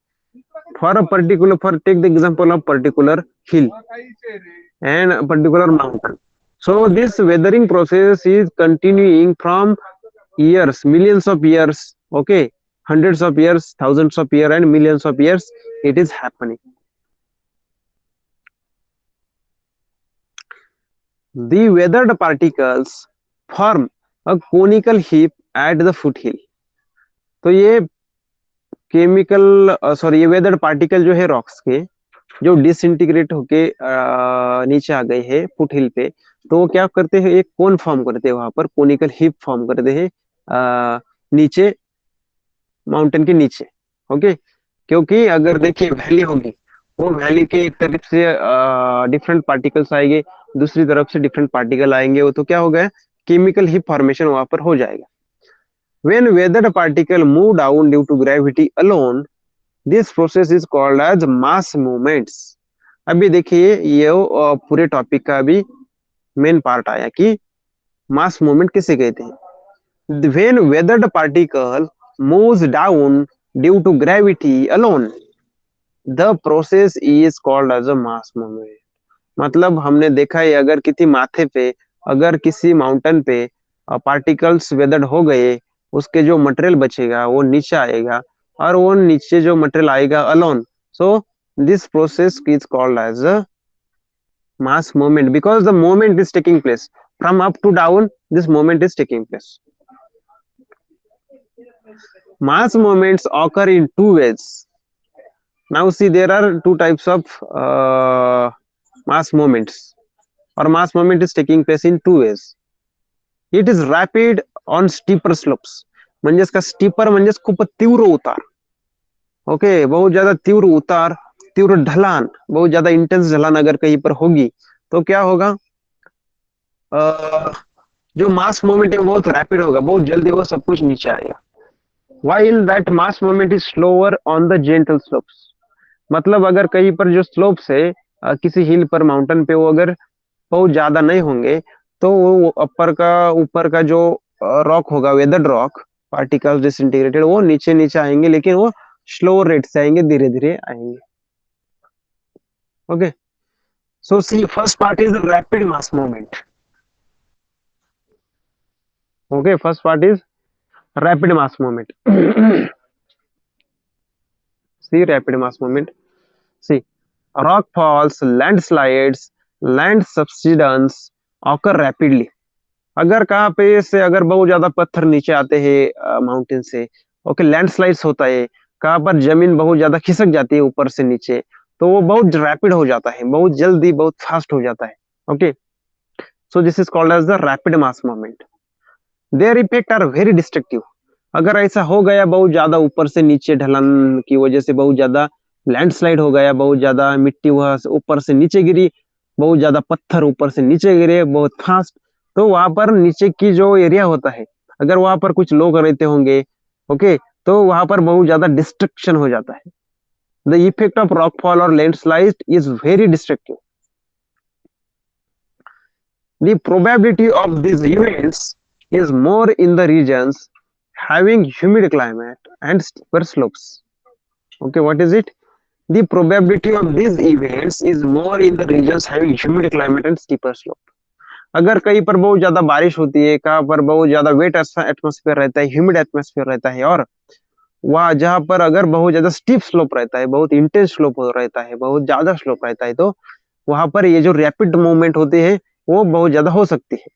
for take the example of particular hill and a particular mountain. So this weathering process is continuing from years, millions of years. Okay, hundreds of years, thousands of years, and millions of years. It is happening. The weathered particles form a conical heap at the foothill. तो ये chemical sorry ये weathered particle जो है rocks के जो disintegrate होके नीचे आ गए हैं फुट हिल पे, तो वो क्या करते हैं, एक कोन फॉर्म करते हैं, वहां पर कोनिकल हिप फॉर्म करते हैं नीचे माउंटेन के नीचे। ओके, क्योंकि अगर देखिए वैली होगी, वो वैली के एक तरफ से डिफरेंट पार्टिकल्स आएंगे, दूसरी तरफ से डिफरेंट पार्टिकल आएंगे, वो तो क्या हो गया, केमिकल हिप फॉर्मेशन वहां पर हो जाएगा। When weathered particle move down due to gravity alone, this process is called as mass movements. अभी देखिए ये पूरे टॉपिक का अभी मेन पार्ट आया कि मास मूवमेंट किसे कहते हैं। When weathered particle moves down due to gravity alone, the process is called as a mass movement. मतलब हमने देखा है अगर किसी माथे पे, अगर किसी माउंटेन पे पार्टिकल्स वेदर्ड हो गए, उसके जो मटेरियल बचेगा वो नीचे आएगा, और वो नीचे जो मटेरियल आएगा alone, so this process is called as a mass movement because the movement is taking place from up to down, this movement is taking place. Mass movements occur in two ways. Now see, there are two types of mass movements, or mass movement is taking place in two ways. It is rapid on steeper slopes. म्हणजेच का steeper म्हणजेच खूप तीव्र उतार. Okay, बहुत ज्यादा तीव्र उतार, तीव्र ढलान, बहुत ज्यादा इंटेंस ढलान अगर कहीं पर होगी तो क्या होगा, जो मास मूवमेंट है वो बहुत रैपिड होगा, बहुत जल्दी वो सब कुछ नीचे आएगा. While that mass movement is slower on the gentle slopes. मतलब अगर कहीं पर जो स्लोप्स है किसी हिल पर, माउंटेन पे, वो अगर बहुत ज्यादा नहीं होंगे, तो वो ऊपर का जो रॉक होगा, वेदर्ड रॉक पार्टिकल्स डिसइंटीग्रेटेड, वो नीचे नीचे आएंगे, लेकिन वो स्लो रेट से आएंगे, धीरे धीरे आएंगे. Okay, so see first part is rapid mass movement. Okay, first part is rapid mass movement. See rapid mass movement. See rock falls, landslides, land subsidence occur rapidly. अगर कहाँ पे से अगर बहुत ज्यादा पत्थर नीचे आते हैं माउंटेन से, ओके, लैंडस्लाइड्स होता है, कहाँ पर जमीन बहुत ज्यादा खिसक जाती है ऊपर से नीचे, तो वो बहुत रैपिड हो जाता है, बहुत जल्दी, बहुत फास्ट हो जाता है. Okay, so this is called as the rapid mass movement. Their effect are very destructive. अगर ऐसा हो गया, बहुत ज्यादा ऊपर से नीचे ढलान की वजह से बहुत ज्यादा लैंडस्लाइड हो गया, बहुत ज्यादा मिट्टी वहां से ऊपर से नीचे गिरी, बहुत ज्यादा पत्थर ऊपर से नीचे गिरे बहुत फास्ट, तो वहां पर नीचे की जो एरिया होता है, अगर वहां पर कुछ लोग रहते होंगे, ओके, तो वहां पर बहुत ज्यादा डिस्ट्रक्शन हो जाता है. द इफेक्ट ऑफ रॉकफॉल और landslide is very destructive. The probability of these events is more in the regions having humid climate and steeper slopes. Okay, what is it? The probability of these events is more in the regions having humid climate and steeper slope. अगर कहीं पर बहुत ज्यादा बारिश होती है, कहाँ पर बहुत ज्यादा वेट एटमॉस्फेयर रहता है, ह्यूमिड एटमॉस्फेयर रहता है, और वहाँ जहाँ पर अगर बहुत ज्यादा स्टीप स्लोप रहता है, बहुत इंटेंस स्लोप रहता है, बहुत ज्यादा स्लोप रहता है, तो वहां पर ये जो रैपिड मूवमेंट होते हैं वो बहुत ज्यादा हो सकती है.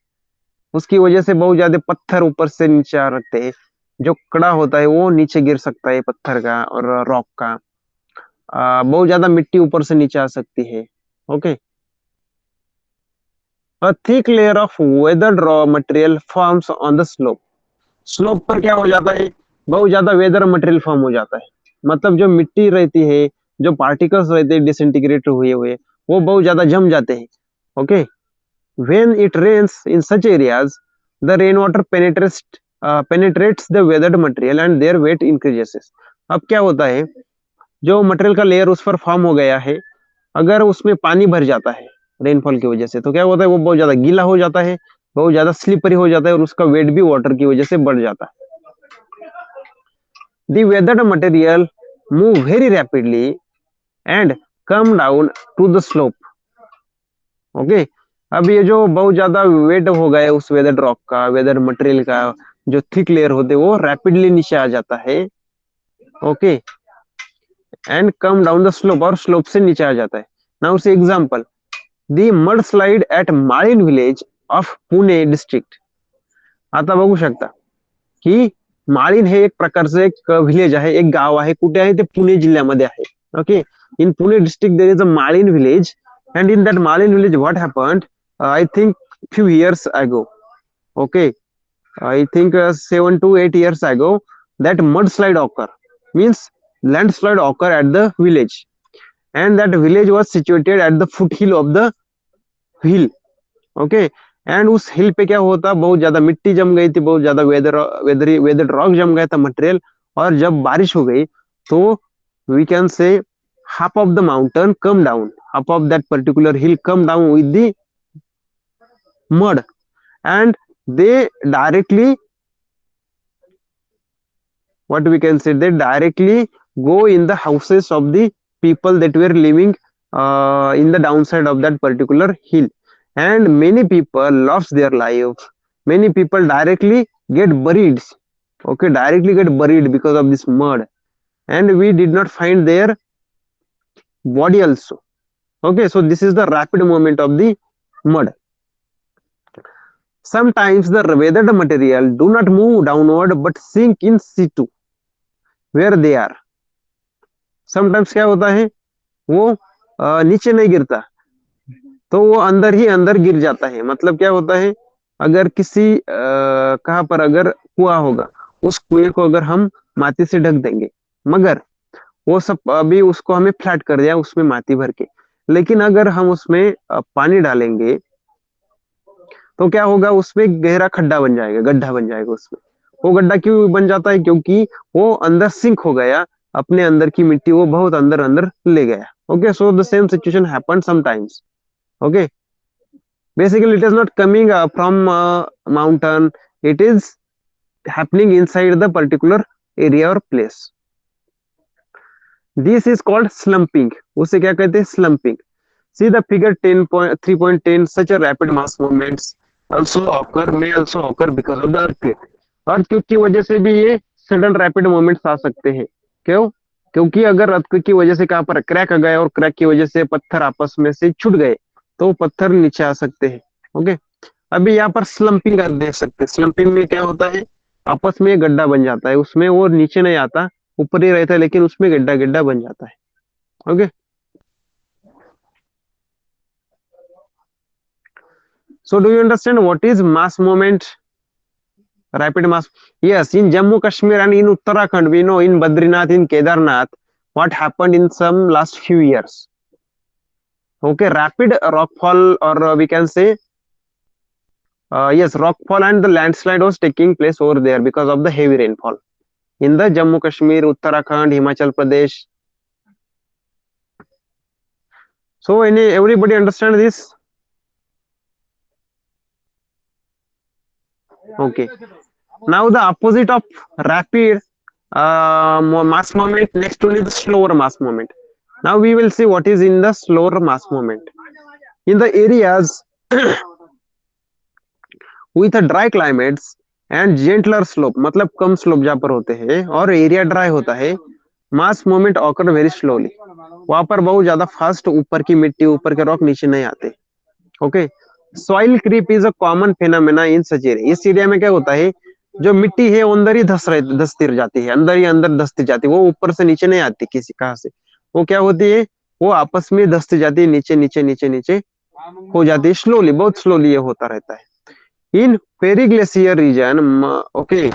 उसकी वजह से बहुत ज्यादा पत्थर ऊपर से नीचे आ रखते हैं, जो कड़ा होता है वो नीचे गिर सकता है पत्थर का और रॉक का. बहुत ज्यादा मिट्टी ऊपर से नीचे आ सकती है. Okay, a thick layer of weathered raw material forms on the slope. Slope पर क्या हो जाता है, बहुत ज्यादा वेदर मटेरियल फॉर्म हो जाता है. मतलब जो मिट्टी रहती है, जो पार्टिकल्स रहते हैं डिसइंटीग्रेट हुए हुए, वो बहुत ज्यादा जम जाते हैं. Okay, when it rains in such areas, the rainwater penetrates the weathered material and their weight increases. अब क्या होता है, जो मटेरियल का लेयर उस पर फॉर्म हो गया है, अगर उसमें पानी भर जाता है रेनफॉल की वजह से, तो क्या होता है, वो बहुत ज्यादा गीला हो जाता है, बहुत ज्यादा स्लिपरी हो जाता है, और उसका वेट भी वाटर की वजह से बढ़ जाता है. The weathered material move very rapidly and come down to the slope. Okay, अब ये जो बहुत ज्यादा वेट हो गया है उस वेदर रॉक का, वेदर मटेरियल का, जो थिक लेयर होते वो रैपिडली नीचे आ जाता है. Okay, and come down the slope, और स्लोप से नीचे आ जाता है. Now say example, the mudslide at Malin village of Pune district. आता बघू शकता की माळीन हे एक प्रकारचं एक विलेज आहे, एक गाव आहे. कुठे आहे ते? पुणे जिल्ह्यामध्ये आहे. Okay, in Pune district there is a Malin village, and in that Malin village what happened, I think few years ago, okay, I think 7 to 8 years ago, that mudslide occur, means landslide occur at the village, and that village was situated at the foothill of the hill. Okay, and उस हिल पे क्या होता, बहुत ज्यादा मिट्टी जम गई थी, बहुत ज्यादा वेदर रॉक जम गया था मटेरियल, और जब बारिश हो गई तो we can say half of the mountain come down, half of that particular hill come down with the mud, and they directly, what we can say, they directly go in the houses of the people that were living in the downside of that particular hill, and many people lost their life, many people directly get buried. Okay, directly get buried because of this mud, and we did not find their body also. Okay, so this is the rapid movement of the mud. Sometimes the weathered material do not move downward but sink in situ where they are. Sometimes क्या होता है, वो नीचे नहीं गिरता, तो वो अंदर ही अंदर गिर जाता है. मतलब क्या होता है, अगर किसी कहाँ पर अगर कुआं होगा, उस कुएं को अगर हम माटी से ढक देंगे, मगर वो सब अभी उसको हमें फ्लैट कर दिया उसमें माटी भर के, लेकिन अगर हम उसमें पानी डालेंगे तो क्या होगा, उसमें गहरा खड्डा बन जाएगा, गड्ढा बन जाएगा उसमें. वो गड्ढा क्यों बन जाता है? क्योंकि वो अंदर सिंक हो गया, अपने अंदर की मिट्टी वो बहुत अंदर अंदर ले गया. Okay, so the same situation happen sometimes. Okay, basically it is not coming from mountain, it is happening inside the particular area or place. This is called slumping. उसे क्या कहते हैं? slumping. See the figure 3.10. Such a rapid mass movements also occur, may also occur because of the earthquake. earthquake की वजह से भी ये sudden rapid movements आ सकते हैं. क्यों? क्योंकि अगर earthquake की वजह से कहाँ पर क्रैक आ गया और क्रैक की वजह से पत्थर आपस में से छूट गए, तो पत्थर नीचे आ सकते हैं. ओके, अभी यहाँ पर स्लम्पिंग कर देख सकते हैं. स्लम्पिंग में क्या होता है, आपस में गड्ढा बन जाता है, उसमें वो नीचे नहीं आता, ऊपर ही रहता है, लेकिन उसमें गड्ढा गड्ढा बन जाता है. Okay, so do you understand what is mass movement, rapid mass? Yes, in Jammu Kashmir and in Uttarakhand, we know in Badrinath, in Kedarnath, what happened in some last few years. Okay, rapid rockfall, or we can say yes, rockfall and the landslide was taking place over there because of the heavy rainfall in the Jammu Kashmir, Uttarakhand, Himachal Pradesh. So everybody understand this? Okay, now the opposite of rapid mass movement, next one is the slower mass movement. Now we will see what is in the slower mass movement. In the areas with a dry climates and gentler slope, मतलब कम slope जहाँ पर होते हैं और area dry होता है, mass movement occur very slowly. वहां पर बहुत ज्यादा फास्ट ऊपर की मिट्टी, ऊपर के रॉक नीचे नहीं आते. Okay, soil creep is a common phenomena in such area. इस एरिया में क्या होता है, जो मिट्टी है वो अंदर ही धसती जाती है, अंदर ही अंदर धसती जाती है, वो ऊपर से नीचे नहीं आती किसी कहाँ से. वो क्या होती है, वो आपस में धसती जाती है, नीचे नीचे नीचे नीचे हो जाती है, स्लोली, बहुत स्लोली ये होता रहता है. In periglacier region, okay,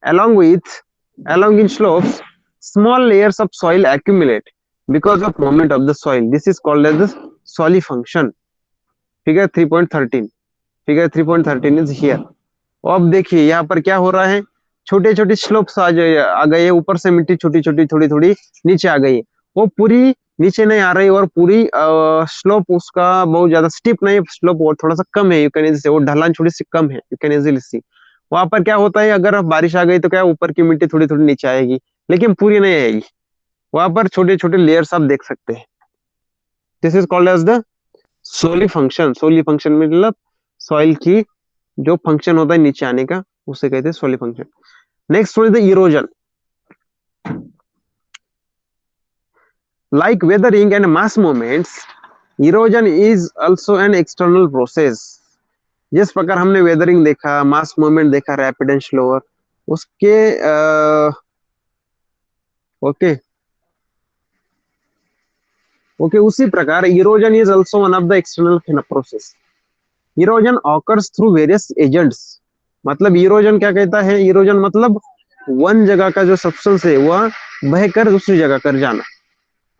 along in slopes, small layers of soil accumulate because of movement of the soil. This is called as the Solly function. Figure 3.13. Figure 3.13 is here. अब देखिए यहाँ पर क्या हो रहा है, छोटे छोटे स्लोप्स आ गए, ऊपर से मिट्टी छोटी छोटी थोड़ी थोड़ी नीचे आ गई. वो पूरी नीचे नहीं आ रही और पूरी स्लोप उसका बहुत ज्यादा स्टीप नहीं, स्लोप और थोड़ा सा कम है, यू कैन इजीली से, वो ढलान थोड़ी सी कम है, यू कैन इजीली सी. वहां पर क्या होता है, अगर बारिश आ गई तो क्या ऊपर की मिट्टी थोड़ी थोड़ी नीचे आएगी, लेकिन पूरी नहीं आएगी. वहां पर छोटे छोटे लेयर्स आप देख सकते हैं. This is called as the solifluction. Solifluction मतलब सॉइल की जो फंक्शन होता है नीचे आने का, उसे कहते हैं solifluction. Next one is the erosion. Like weathering and mass movements, erosion is also an external process. जिस प्रकार हमने वेदरिंग देखा, मास मूवमेंट देखा, रैपिड एंड स्लोअर, उसके ओके ओके उसी प्रकार erosion is also one of the external process. Erosion occurs through various agents. मतलब erosion क्या कहता है? इरोजन मतलब वन जगह का जो सब्सटेंस है वह बहकर दूसरी जगह कर जाना,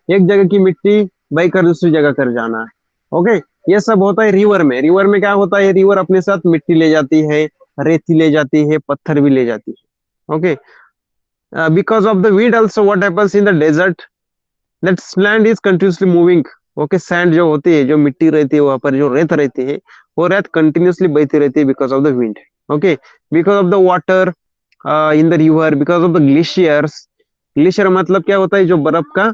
एक जगह की मिट्टी बहकर दूसरी जगह कर जाना। ओके, ये सब होता है रिवर में। रिवर में क्या होता है? रिवर अपने साथ मिट्टी ले जाती है, रेती ले जाती है, पत्थर भी ले जाती है। Okay, because of the wind also what happens in the desert, that land is continuously moving। Okay, sand जो होती है, जो मिट्टी रहती है वहां पर, जो रेत रहती है, वो रेत कंटिन्यूसली बहती रहती है because of the wind. Okay, because of the water in the river, because of the glaciers. Glacier मतलब क्या होता है? जो बर्फ का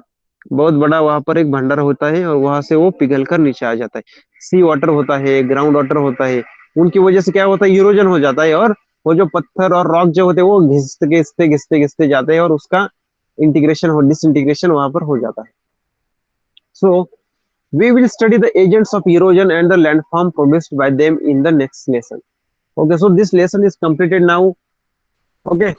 बहुत बड़ा वहां पर एक भंडार होता है और वहां से वो पिघल कर नीचे आ जाता है। सी वाटर होता है, ग्राउंड वाटर होता है, उनकी वजह से क्या होता है? इरोजन हो जाता है, और वो जो पत्थर और रॉक जो होते हैं वो घिसते घिसते घिसते घिसते जाते हैं और उसका इंटीग्रेशन हो डिसइंटीग्रेशन वहां पर हो जाता है। So we will study the agents of erosion and the landform produced by them in the next lesson. Okay, so this lesson is completed now. Okay,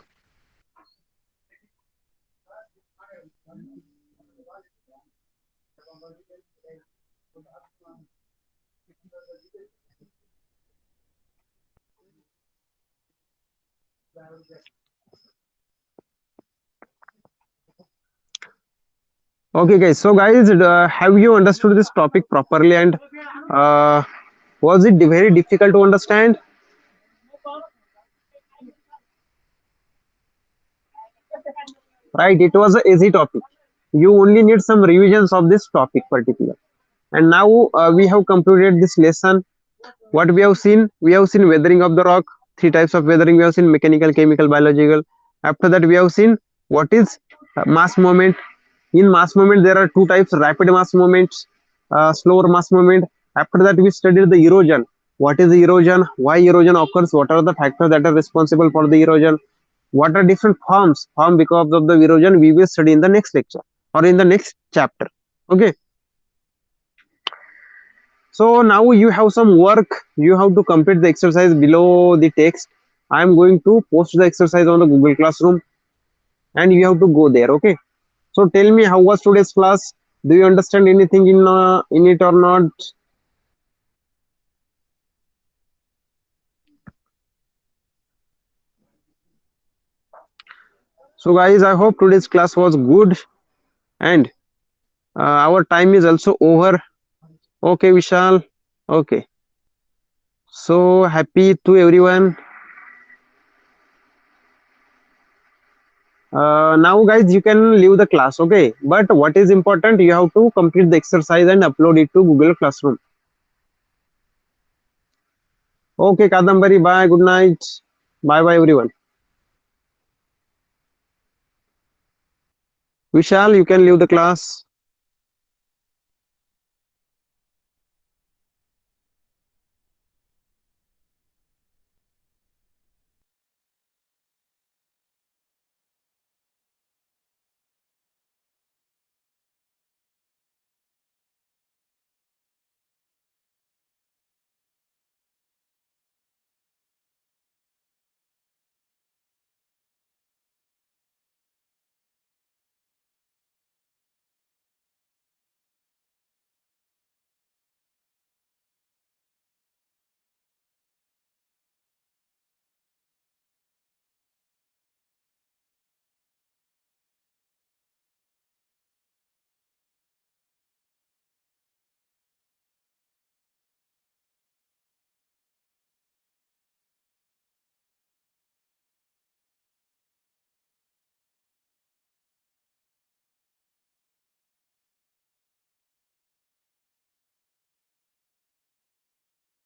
okay, guys. So, guys, have you understood this topic properly? And uh, was it very difficult to understand? Right, it was an easy topic. You only need some revisions of this topic particular. And now we have concluded this lesson. What we have seen? We have seen weathering of the rock, three types of weathering. We have seen mechanical, chemical, biological. After that, we have seen what is mass movement. In mass movement, there are two types: rapid mass movements, slower mass movement. After that, we studied the erosion. What is the erosion? Why erosion occurs? What are the factors that are responsible for the erosion? What are different forms formed because of the erosion? We will study in the next lecture or in the next chapter. Okay. So now you have some work. You have to complete the exercise below the text. I am going to post the exercise on the Google Classroom and you have to go there. Okay. So tell me, how was today's class? Do you understand anything in it or not? So guys, I hope today's class was good and our time is also over. Okay, Vishal. Okay. So happy to everyone. Now guys, you can leave the class. Okay, but what is important? You have to complete the exercise and upload it to Google Classroom. Okay, Kadambari, bye. Good night. Bye bye, everyone. Vishal, you can leave the class.